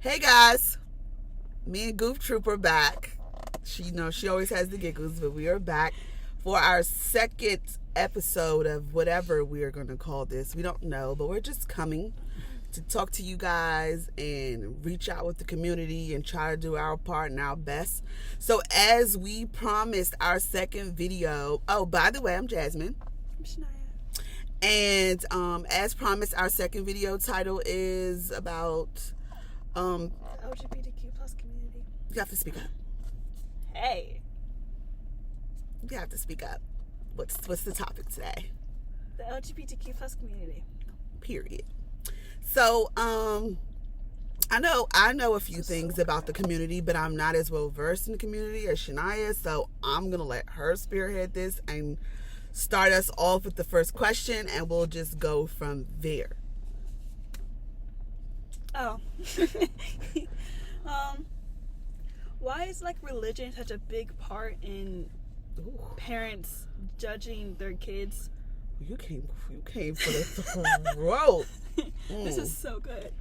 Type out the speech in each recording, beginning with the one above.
Hey guys, me and Goof Troop are back. She always has the giggles, but we are back for our second episode of whatever we are going to call this. We don't know, but we're just coming to talk to you guys and reach out with the community and try to do our part and our best. So as we promised, our second video. Oh, by the way, I'm Jasmine. I'm Shaniya. And as promised, our second video title is about The LGBTQ plus community. you have to speak up. Hey. You have to speak up. What's the topic today? The LGBTQ plus community. Period. So, I know a few things about the community, but I'm not as well versed in the community as Shaniya, so I'm gonna let her spearhead this and start us off with the first question, and we'll just go from there. Oh. Why is religion such a big part in parents judging their kids? You came for the throat. This is so good.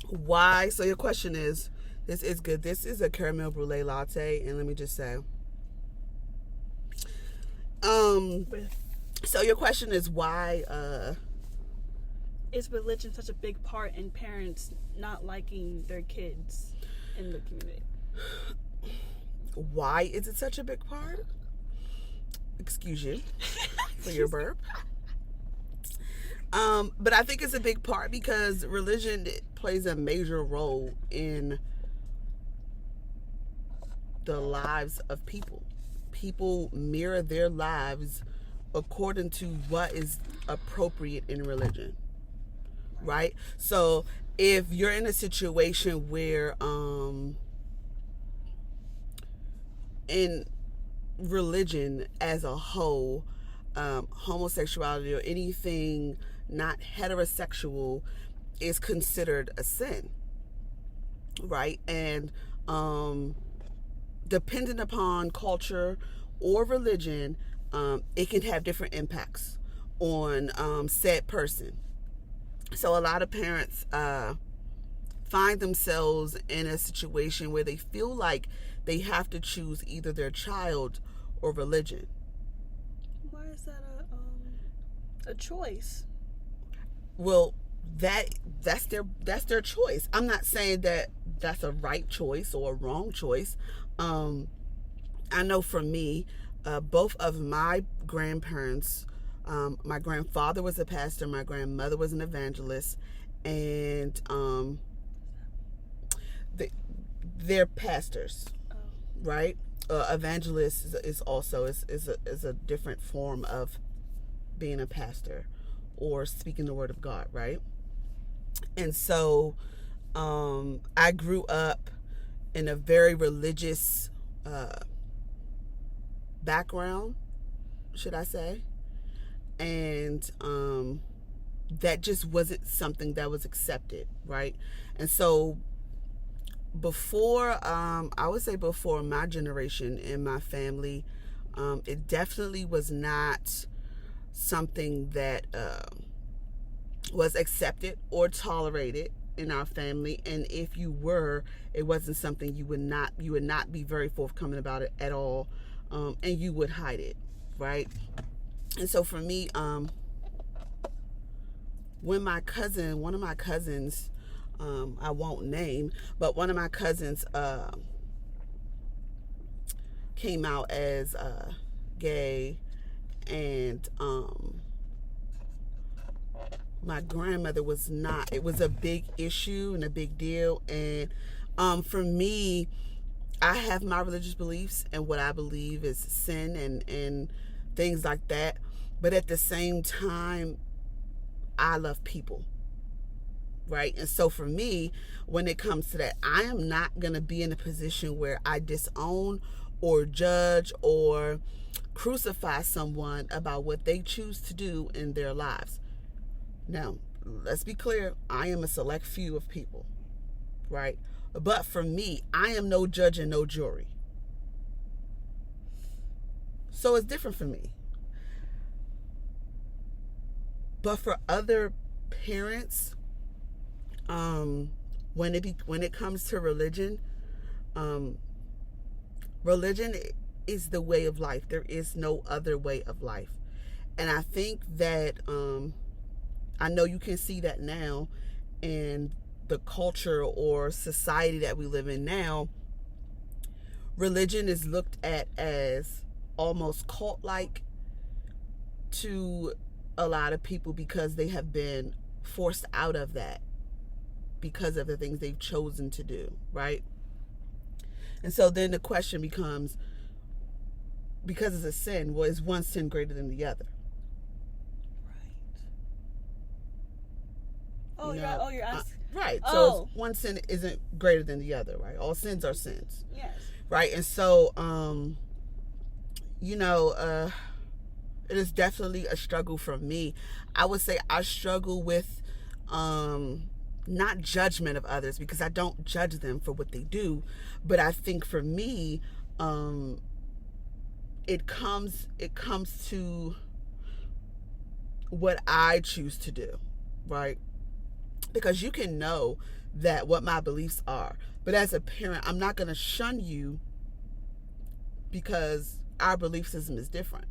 Why? So your question is, this is good. This is a caramel brulee latte, and let me just say, so your question is why is religion such a big part in parents not liking their kids in the community? Why is it such a big part? Excuse you for your burp. But I think it's a big part because religion plays a major role in the lives of people. People mirror their lives according to what is appropriate in religion, right? So if you're in a situation where in religion as a whole, homosexuality or anything not heterosexual is considered a sin, right? And depending upon culture or religion, it can have different impacts on said person. So a lot of parents find themselves in a situation where they feel like they have to choose either their child or religion. Why is that a choice? Well, that's their choice. I'm not saying that that's a right choice or a wrong choice. I know for me, both of my grandparents, my grandfather was a pastor, my grandmother was an evangelist, and they're pastors, right? Evangelist is also is a different form of being a pastor or speaking the word of God, right? And so I grew up in a very religious background, should I say, and that just wasn't something that was accepted, right? And so before I would say before my generation in my family, it definitely was not something that was accepted or tolerated in our family, and if you were, it wasn't something you would not be very forthcoming about it at all, and you would hide it, right? And so for me, when one of my cousins, I won't name, but one of my cousins came out as gay, and my grandmother was not. It was a big issue and a big deal, and for me, I have my religious beliefs and what I believe is sin and things like that, but at the same time, I love people, right? And so for me, when it comes to that, I am not going to be in a position where I disown or judge or crucify someone about what they choose to do in their lives. Now, let's be clear, I am a select few of people, right? But for me, I am no judge and no jury. So it's different for me. But for other parents when it comes to religion, religion is the way of life. There is no other way of life. And I think that I know you can see that now in the culture or society that we live in now. Religion is looked at as almost cult-like to a lot of people because they have been forced out of that because of the things they've chosen to do, right? And so then the question becomes, because it's a sin, well, is one sin greater than the other? Right. You're asking. Right. So one sin isn't greater than the other, right? All sins are sins. Yes. Right. And so, it is definitely a struggle for me. I would say I struggle with not judgment of others, because I don't judge them for what they do, but I think for me, it comes to what I choose to do, right? Because you can know that what my beliefs are, but as a parent, I'm not going to shun you because our belief system is different.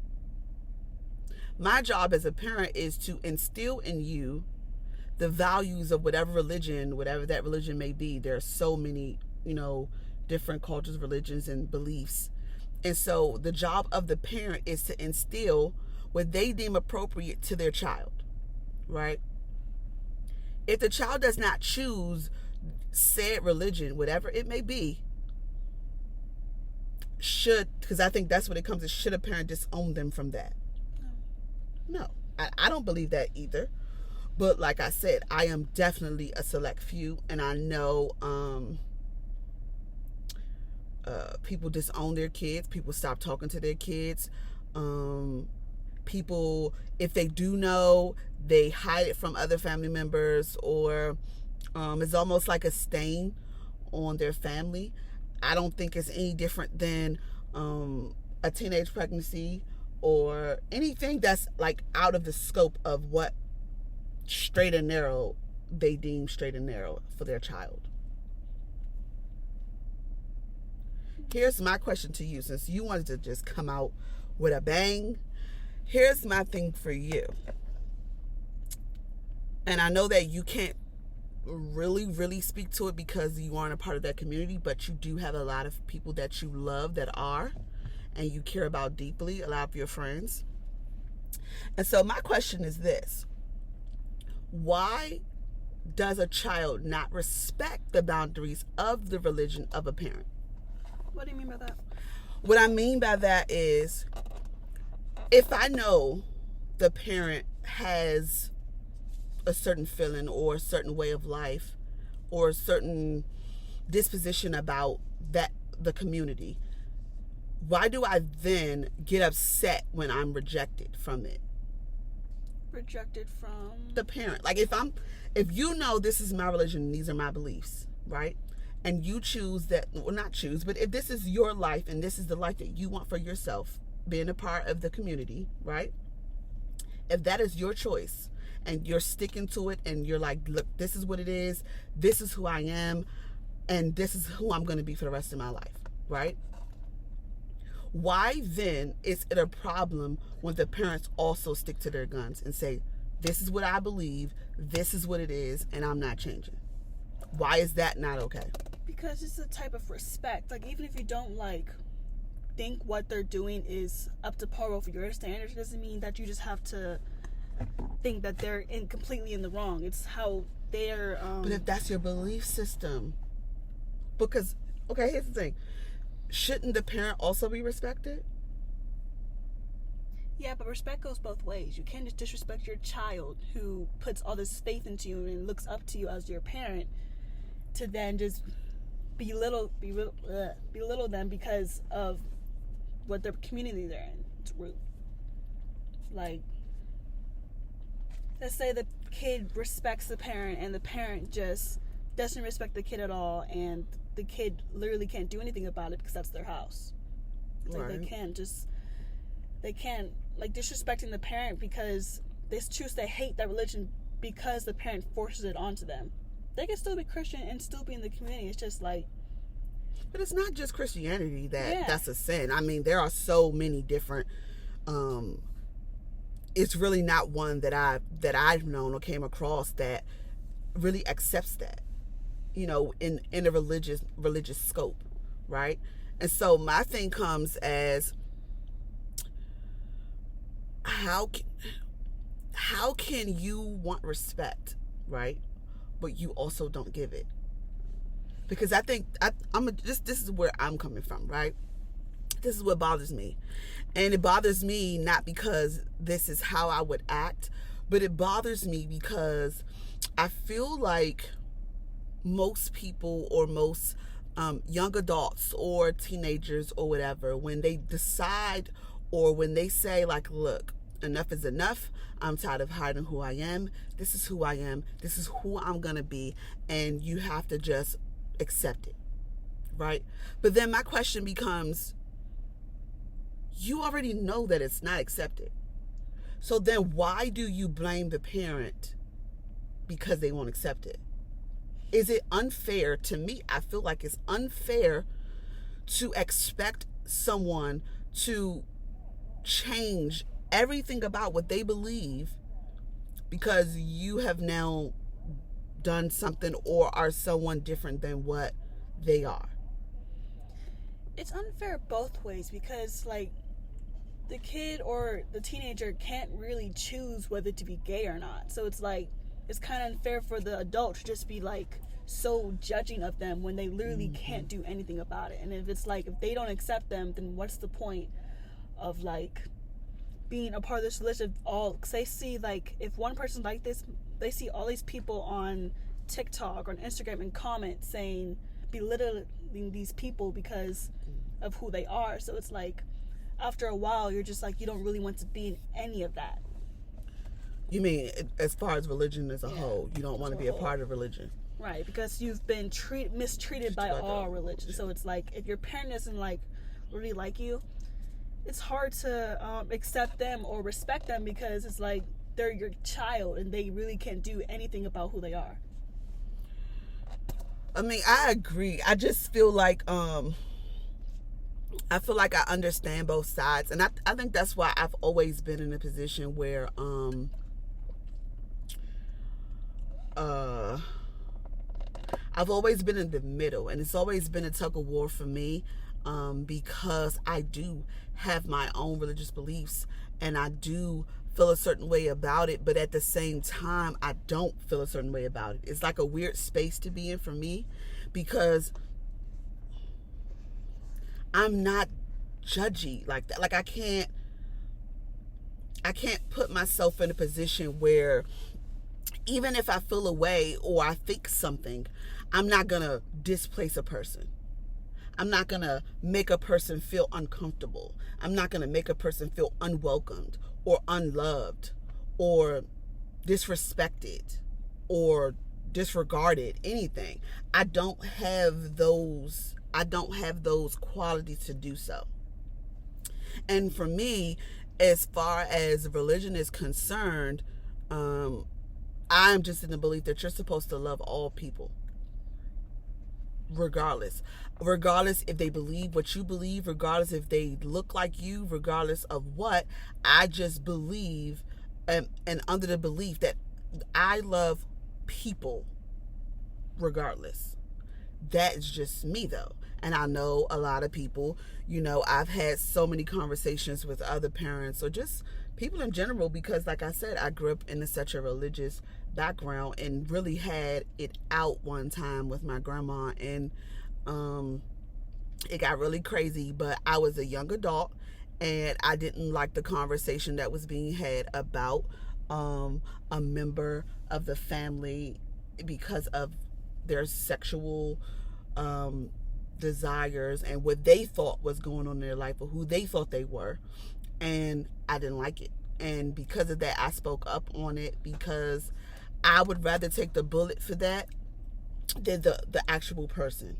My job as a parent is to instill in you the values of whatever that religion may be. There are so many, different cultures, religions, and beliefs. And so the job of the parent is to instill what they deem appropriate to their child, right? If the child does not choose said religion, whatever it may be, because I think that's what it comes to, should a parent disown them from that? No, I don't believe that either. But like I said, I am definitely a select few, and I know people disown their kids. People stop talking to their kids. People, if they do know, they hide it from other family members, or it's almost like a stain on their family. I don't think it's any different than a teenage pregnancy or anything that's like out of the scope of what straight and narrow they deem straight and narrow for their child. Here's my question to you, since you wanted to just come out with a bang. Here's my thing for you. And I know that you can't really speak to it because you aren't a part of that community, but you do have a lot of people that you love that are, and you care about deeply, a lot of your friends. And so my question is this: why does a child not respect the boundaries of the religion of a parent? What do you mean by that? What I mean by that is, if I know the parent has a certain feeling or a certain way of life or a certain disposition about the community, why do I then get upset when I'm rejected from it? Rejected from the parent. Like if you know this is my religion and these are my beliefs, right? And you choose that, well, not choose, but if this is your life and this is the life that you want for yourself, being a part of the community, right? If that is your choice and you're sticking to it and you're like, look, this is what it is, this is who I am, and this is who I'm going to be for the rest of my life, right? Why then is it a problem when the parents also stick to their guns and say, this is what I believe, this is what it is, and I'm not changing? Why is that not okay? Because it's a type of respect. Like, even if you don't think what they're doing is up to par with your standards, it doesn't mean that you just have to think that they're completely in the wrong. It's how they're but if that's your belief system, because here's the thing, shouldn't the parent also be respected? Yeah, but respect goes both ways. You can't just disrespect your child who puts all this faith into you and looks up to you as your parent, to then just belittle them because of what their community they're in. It's rude. Like, let's say the kid respects the parent and the parent just doesn't respect the kid at all, and the kid literally can't do anything about it because that's their house. Like, right. They can't like disrespecting the parent because they choose to hate that religion because the parent forces it onto them. they can still be Christian and still be in the community. It's just like, but it's not just Christianity Yeah. that's a sin. I mean, there are so many different. It's really not one that I've known or came across that really accepts that, you know, in a religious scope, right? And so my thing comes as how can you want respect, right, but you also don't give it? Because I think this is where I'm coming from, right? This is what bothers me. And it bothers me not because this is how I would act, but it bothers me because I feel like most people, or most young adults or teenagers or whatever, when they decide, or when they say, like, look, enough is enough, I'm tired of hiding who I am, this is who I am, this is who I'm gonna be, and you have to just accept it, right? But then my question becomes, you already know that it's not accepted. So then why do you blame the parent because they won't accept it? Is it unfair? To me, I feel like it's unfair to expect someone to change everything about what they believe because you have now done something or are someone different than what they are. It's unfair both ways, because like the kid or the teenager can't really choose whether to be gay or not. So it's like, it's kind of unfair for the adult to just be like so judging of them when they literally can't do anything about it. And if it's like, if they don't accept them, then what's the point of like being a part of this religion? All, because they see, like, if one person like this, they see all these people on TikTok or on Instagram and comment saying, belittling these people because of who they are. So it's like, after a while, you're just like, you don't really want to be in any of that. You mean as far as religion as a whole, you don't want to be a part of religion? Right, because you've been mistreated by all religions. So it's like, if your parent doesn't like really like you, it's hard to accept them or respect them, because it's like they're your child and they really can't do anything about who they are. I mean, I agree. I just feel like I understand both sides, and I think that's why I've always been in a position where I've always been in the middle, and it's always been a tug of war for me, because I do have my own religious beliefs, and I do feel a certain way about it, but at the same time, I don't feel a certain way about it. It's like a weird space to be in for me, because I'm not judgy like that. Like, I can't put myself in a position where even if I feel a way or I think something, I'm not gonna displace a person. I'm not gonna make a person feel uncomfortable. I'm not gonna make a person feel unwelcomed or unloved or disrespected or disregarded, anything. I don't have those qualities to do so. And for me, as far as religion is concerned, I'm just in the belief that you're supposed to love all people, regardless if they believe what you believe, regardless if they look like you, regardless of what. I just believe and under the belief that I love people regardless. That is just me, though. And I know a lot of people, you know, I've had so many conversations with other parents or just people in general, because like I said, I grew up in such a religious background and really had it out one time with my grandma, and it got really crazy. But I was a young adult and I didn't like the conversation that was being had about a member of the family because of their sexual desires and what they thought was going on in their life or who they thought they were. And I didn't like it. And because of that, I spoke up on it, because I would rather take the bullet for that than the actual person.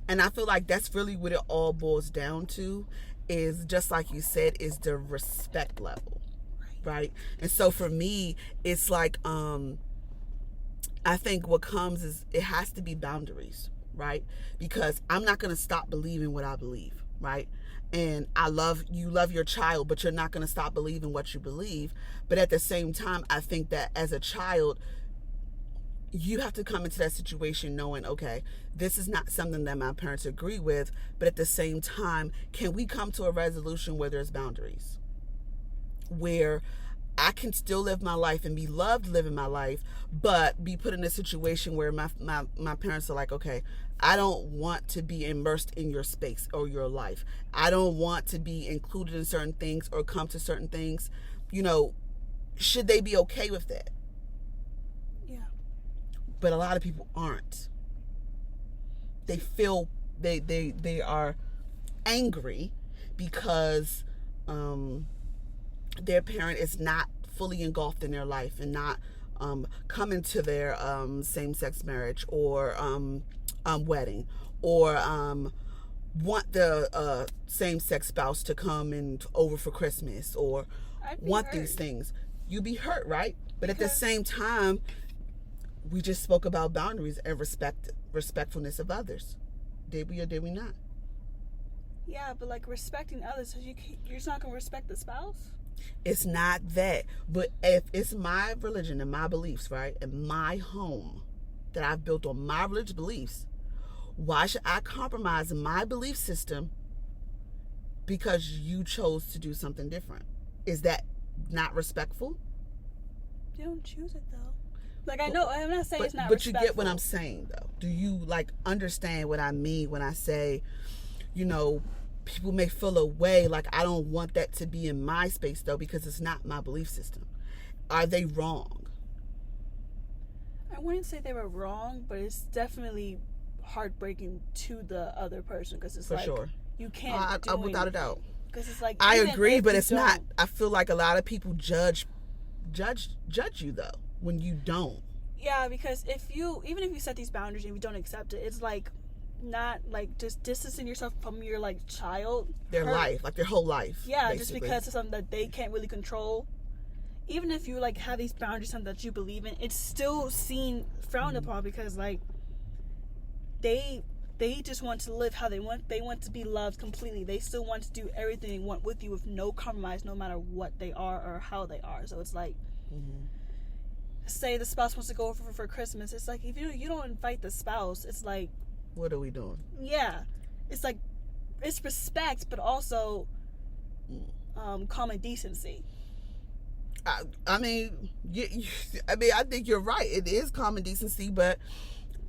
And I feel like that's really what it all boils down to, is just like you said, is the respect level, right? And so for me, it's like I think what comes is it has to be boundaries, right? Because I'm not going to stop believing what I believe, right? And you love your child, but you're not going to stop believing what you believe. But at the same time, I think that as a child, you have to come into that situation knowing, okay, this is not something that my parents agree with, but at the same time, can we come to a resolution where there's boundaries? Where I can still live my life and be loved living my life, but be put in a situation where my parents are like, okay, I don't want to be immersed in your space or your life. I don't want to be included in certain things or come to certain things. Should they be okay with that? But a lot of people aren't. They feel they are angry because their parent is not fully engulfed in their life and not coming to their same-sex marriage or wedding, or want the same-sex spouse to come and over for Christmas, or want hurt. These things. You be hurt, right? But at the same time, we just spoke about boundaries and respectfulness of others. Did we or did we not? Yeah, but like respecting others, you're just not gonna respect the spouse. It's not that, but if it's my religion and my beliefs, right, and my home that I've built on my religious beliefs, why should I compromise my belief system because you chose to do something different? Is that not respectful? You don't choose it though. Like, I know, I'm not saying it's not but respectful. You get what I'm saying, though. Do you, understand what I mean when I say, people may feel a way, like, I don't want that to be in my space, though, because it's not my belief system. Are they wrong? I wouldn't say they were wrong, but it's definitely heartbreaking to the other person, because it's For sure. You can't do without a doubt. Because it's like, I agree, but it's not. I feel like a lot of people judge you, though, when you don't. Yeah, because even if you set these boundaries and you don't accept it, it's like not like just distancing yourself from your child, their life, their whole life. Yeah, basically. Just because of something that they can't really control. Even if you have these boundaries, something that you believe in, it's still seen frowned upon, because they just want to live how they want. They want to be loved completely. They still want to do everything they want with you with no compromise, no matter what they are or how they are. So it's like. Mm-hmm. Say the spouse wants to go over for Christmas, it's like, if you don't invite the spouse, it's like, what are we doing? Yeah, it's like, it's respect, but also common decency. I think you're right. It is common decency, but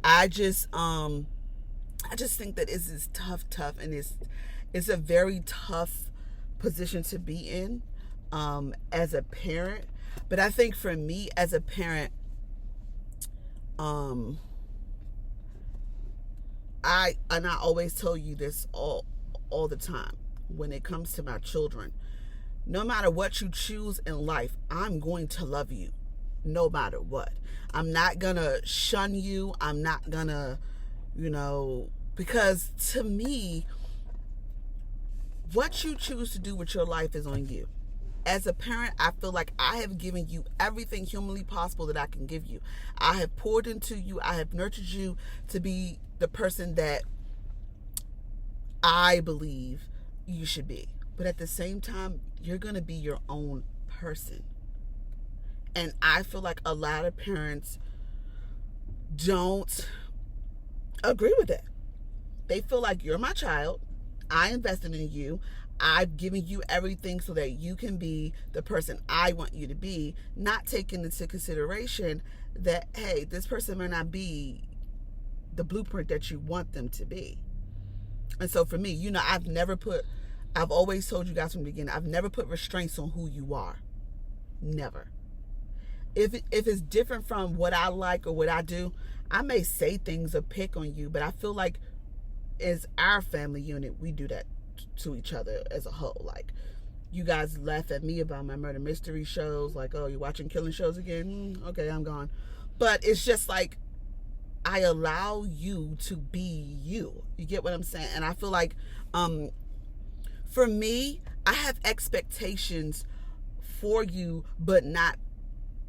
I just think that it's tough, and it's a very tough position to be in as a parent. But I think for me as a parent, I always tell you this all the time when it comes to my children. No matter what you choose in life, I'm going to love you no matter what. I'm not gonna shun you. I'm not gonna, because to me, what you choose to do with your life is on you. As a parent, I feel like I have given you everything humanly possible that I can give you. I have poured into you. I have nurtured you to be the person that I believe you should be. But at the same time, you're going to be your own person. And I feel like a lot of parents don't agree with that. They feel like, you're my child. I invested in you. I've given you everything so that you can be the person I want you to be, not taking into consideration that, hey, this person may not be the blueprint that you want them to be. And so for me, I've always told you guys from the beginning, I've never put restraints on who you are. Never. If it's different from what I like or what I do, I may say things or pick on you, but I feel like as our family unit, we do that to each other as a whole. Like, you guys laugh at me about my murder mystery shows, like, oh, you're watching killing shows again? Okay, I'm gone. But it's just like, I allow you to be you. You get what I'm saying? And I feel like for me, I have expectations for you, but not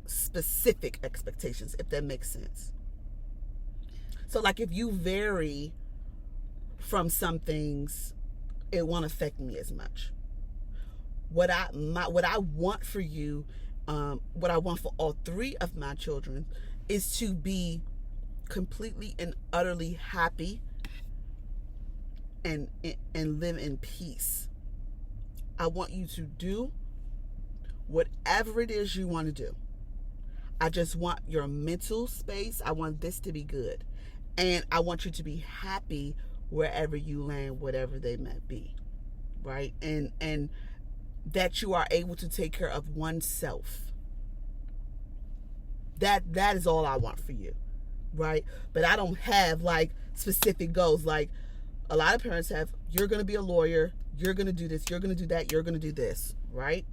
specific expectations, if that makes sense. So like if you vary from some things, it won't affect me as much. What I want for you, what I want for all three of my children is to be completely and utterly happy and live in peace. I want you to do whatever it is you want to do. I just want your mental space. I want this to be good. And I want you to be happy wherever you land, whatever they may be. Right? And that you are able to take care of oneself. That is all I want for you. Right? But I don't have like specific goals. Like a lot of parents have, you're going to be a lawyer, you're going to do this, you're going to do that, you're going to do this, right?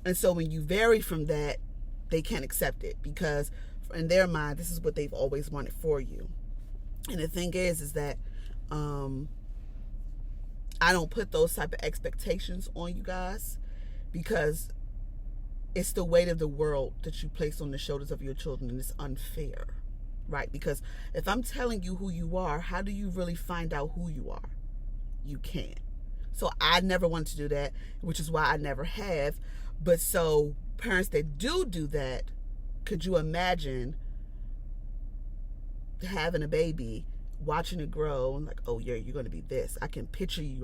And so when you vary from that, they can't accept it because in their mind, this is what they've always wanted for you. And the thing is that I don't put those type of expectations on you guys because it's the weight of the world that you place on the shoulders of your children, and it's unfair. Right? Because if I'm telling you who you are, how do you really find out who you are? You can't. So I never wanted to do that, which is why I never have. But so parents that do that, could you imagine having a baby, watching it grow, and like, oh yeah, you're going to be this. I can picture you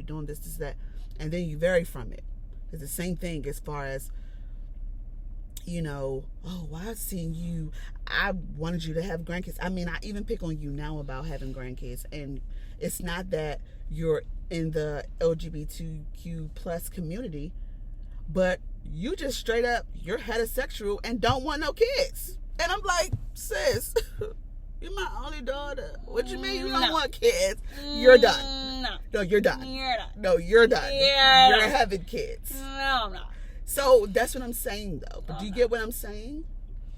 doing this, that. And then you vary from it. It's the same thing as far as, you know, oh, well, I've seen you. I wanted you to have grandkids. I mean, I even pick on you now about having grandkids. And it's not that you're in the LGBTQ plus community, but you just straight up, you're heterosexual and don't want no kids. And I'm like, sis, you're my only daughter. What you mean you don't want kids? You're done. No, you're done. You're done. No, you're done. You're You're having kids. No, I'm not. So that's what I'm saying, though. But do you get what I'm saying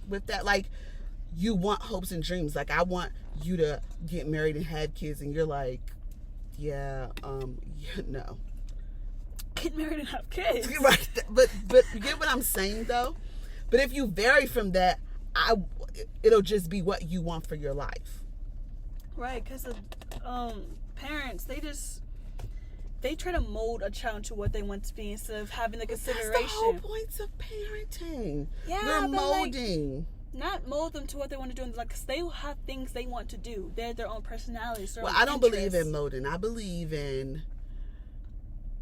with that? Like, you want hopes and dreams. Like, I want you to get married and have kids, and you're like, no. Get married and have kids. Right. But you get what I'm saying, though? But if you vary from that, it'll just be what you want for your life. Right, because parents, they try to mold a child to what they want to be instead of having the consideration. That's the whole point of parenting. Yeah, you're molding. Like, not mold them to what they want to do, like, because they will have things they want to do. They're their own personalities. Well, I don't believe in molding. I believe in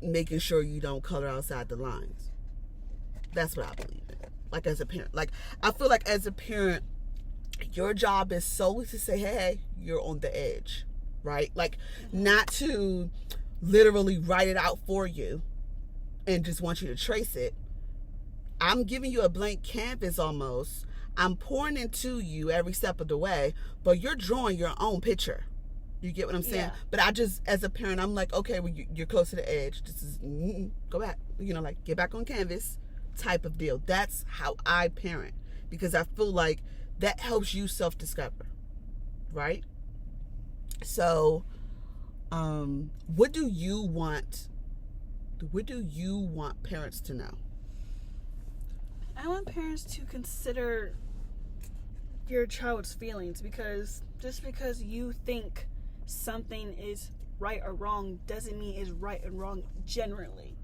making sure you don't color outside the lines. That's what I believe in. Like, as a parent. Like, I feel like as a parent, your job is solely to say, hey, you're on the edge. Right? Like, not to literally write it out for you and just want you to trace it. I'm giving you a blank canvas almost. I'm pouring into you every step of the way, but you're drawing your own picture. You get what I'm saying? Yeah. But I just, as a parent, I'm like, okay, well, you're close to the edge. This is, go back. You know, like, get back on canvas type of deal. That's how I parent because I feel like that helps you self-discover. Right? So, what do you want parents to know? I want parents to consider your child's feelings, because just because you think something is right or wrong doesn't mean it's right and wrong generally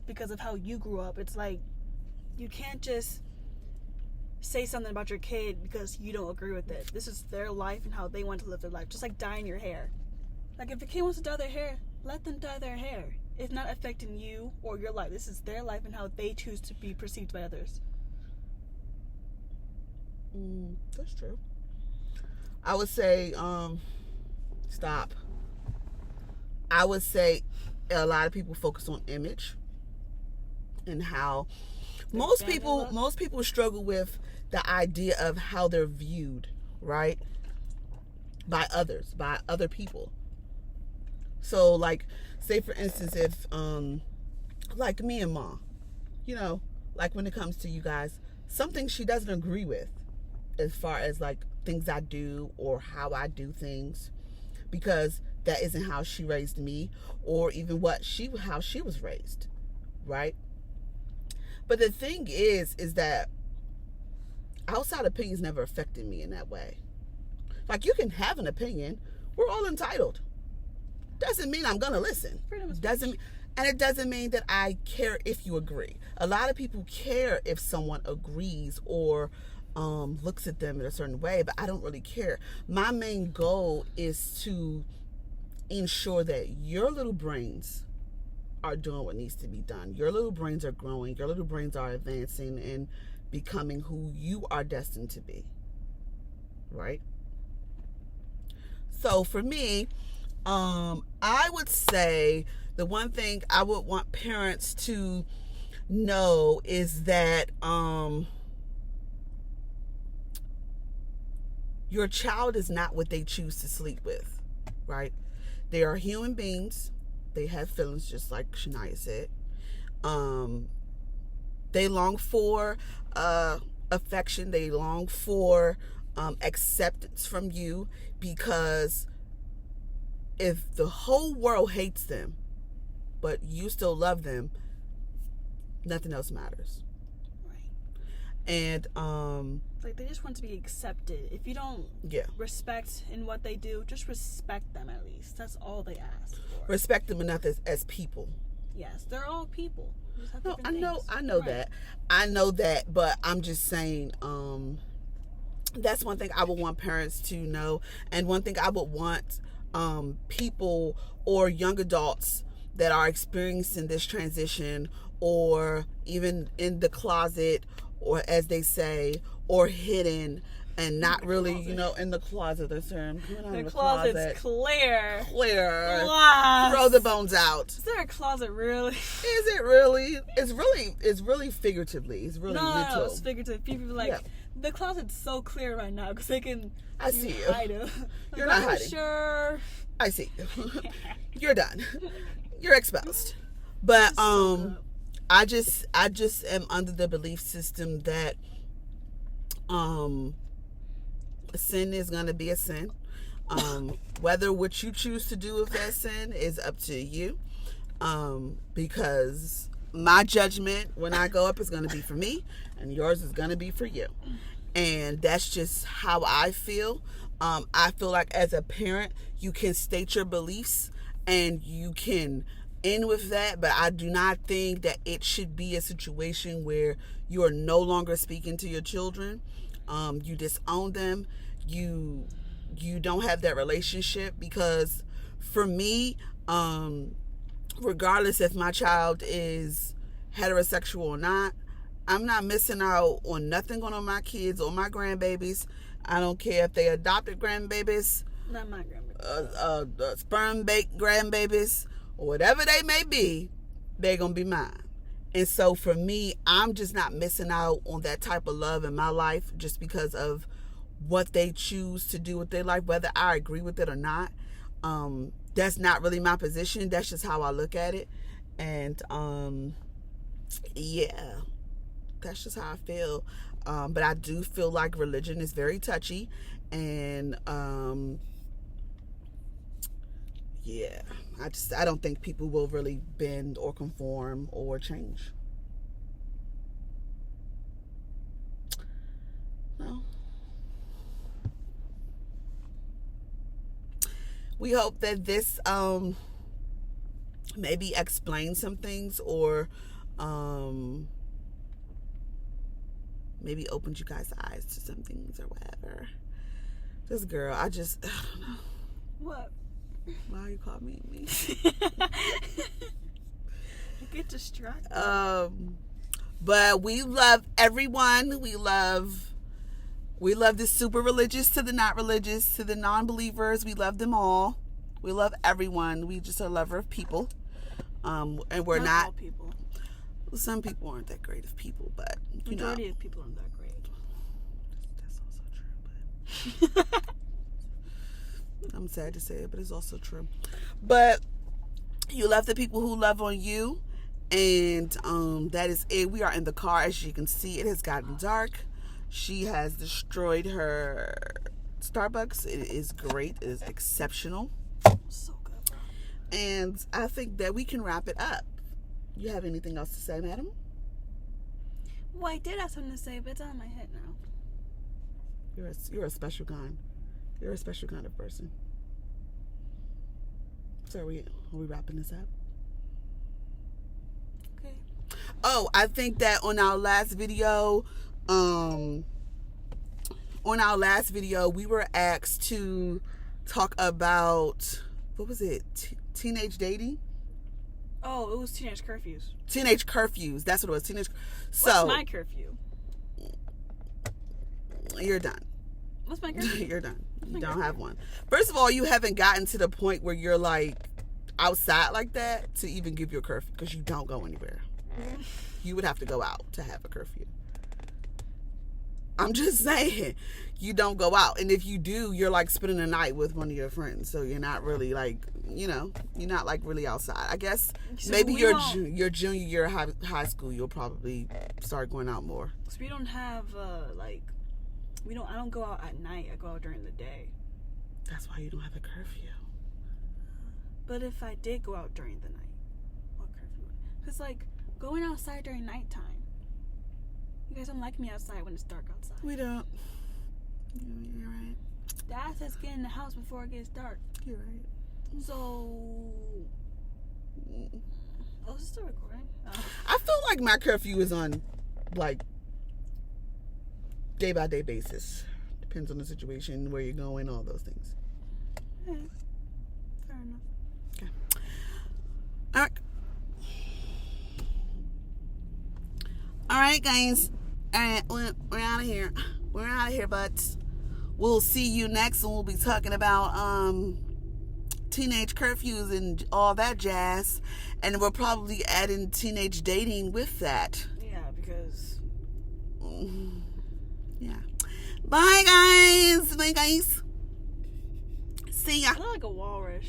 because of how you grew up. It's like you can't just say something about your kid because you don't agree with it. This is their life and how they want to live their life. Just like dyeing your hair. Like, if the kid wants to dye their hair, let them dye their hair. It's not affecting you or your life. This is their life and how they choose to be perceived by others. That's true. I would say, stop. I would say a lot of people focus on image and how most people struggle with the idea of how they're viewed, right? By others, by other people. So, like, say for instance, if like me and Ma, you know, like when it comes to you guys, something she doesn't agree with as far as like things I do or how I do things, because that isn't how she raised me or even how she was raised, right? But the thing is that outside opinions never affected me in that way. Like, you can have an opinion. We're all entitled. Doesn't mean I'm going to listen. And it doesn't mean that I care if you agree. A lot of people care if someone agrees or looks at them in a certain way, but I don't really care. My main goal is to ensure that your little brains are doing what needs to be done. Your little brains are growing. Your little brains are advancing and becoming who you are destined to be. Right? So for me, I would say the one thing I would want parents to know is that your child is not what they choose to sleep with, right? They are human beings. They have feelings, just like Shaniya said. They long for affection. They long for acceptance from you, because if the whole world hates them, but you still love them, nothing else matters. Right. And like, they just want to be accepted. If you don't respect in what they do, just respect them at least. That's all they ask for. Respect them enough as people. Yes, they're all people. No, I know right. that. I know that, but I'm just saying, that's one thing I would want parents to know, and one thing I would want people or young adults that are experiencing this transition, or even in the closet, or as they say, or hidden and not really, in the closet. The closet's clear. Throw the bones out. Is there a closet really? Is it really? It's really figuratively. It's really no, literal. It's figurative. People are like, the closet's so clear right now because they can. I see you. Hide it. Like, you're not hiding. Sure. I see you. You're done. You're exposed. But I just am under the belief system that sin is going to be a sin. Whether what you choose to do with that sin is up to you. Because my judgment when I go up is going to be for me, and yours is going to be for you. And that's just how I feel. I feel like as a parent, you can state your beliefs and you can end with that, but I do not think that it should be a situation where you are no longer speaking to your children. You disown them. You don't have that relationship, because for me, regardless if my child is heterosexual or not, I'm not missing out on nothing going on my kids or my grandbabies. I don't care if they adopted grandbabies, not my grandbabies, sperm-baked grandbabies, or whatever they may be, they're going to be mine. And so for me, I'm just not missing out on that type of love in my life just because of what they choose to do with their life, whether I agree with it or not. That's not really my position. That's just how I look at it. And that's just how I feel. But I do feel like religion is very touchy, and I don't think people will really bend or conform or change. No. We hope that this maybe explains some things, or maybe opened you guys' eyes to some things or whatever. This girl, I don't know. What? Why you call me? I get distracted. But we love everyone. We love the super religious to the not religious to the non-believers. We love them all. We love everyone. We just are a lover of people. And we're not all people. Some people aren't that great of people, but majority of people aren't that great. That's also true, but I'm sad to say it, but it's also true. But you love the people who love on you, and that is it. We are in the car. As you can see, it has gotten dark. She has destroyed her Starbucks. It is great. It is exceptional. So good, bro. And I think that we can wrap it up. You have anything else to say, madam? Well, I did have something to say, but it's out of my head now. You're a special kind. You're a special kind of person. So are we wrapping this up? Okay. Oh, I think that on our last video, we were asked to talk about, what was it? Teenage dating? Oh, it was teenage curfews. Teenage curfews. That's what it was. What's my curfew? You're done. What's my curfew? You're done. You don't have one. First of all, you haven't gotten to the point where you're like outside like that to even give your curfew, because you don't go anywhere. You would have to go out to have a curfew. I'm just saying, you don't go out, and if you do, you're like spending the night with one of your friends, so you're not really like, you're not like really outside. I guess so maybe your junior year of high school, you'll probably start going out more. So we don't have I don't go out at night. I go out during the day. That's why you don't have a curfew. But if I did go out during the night, what curfew? Because like going outside during nighttime. You guys don't like me outside when it's dark outside. We don't. You're right. Dad says get in the house before it gets dark. You're right. So, oh, is it still recording? I feel like my curfew is on like day by day basis. Depends on the situation, where you're going, all those things. Yeah. Fair enough. Okay. All right. All right, guys. All right, we're out of here. We're out of here, but we'll see you next, and we'll be talking about teenage curfews and all that jazz, and we'll probably add in teenage dating with that. Yeah, because. Yeah. Bye, guys. Bye, guys. See ya. I look like a walrus.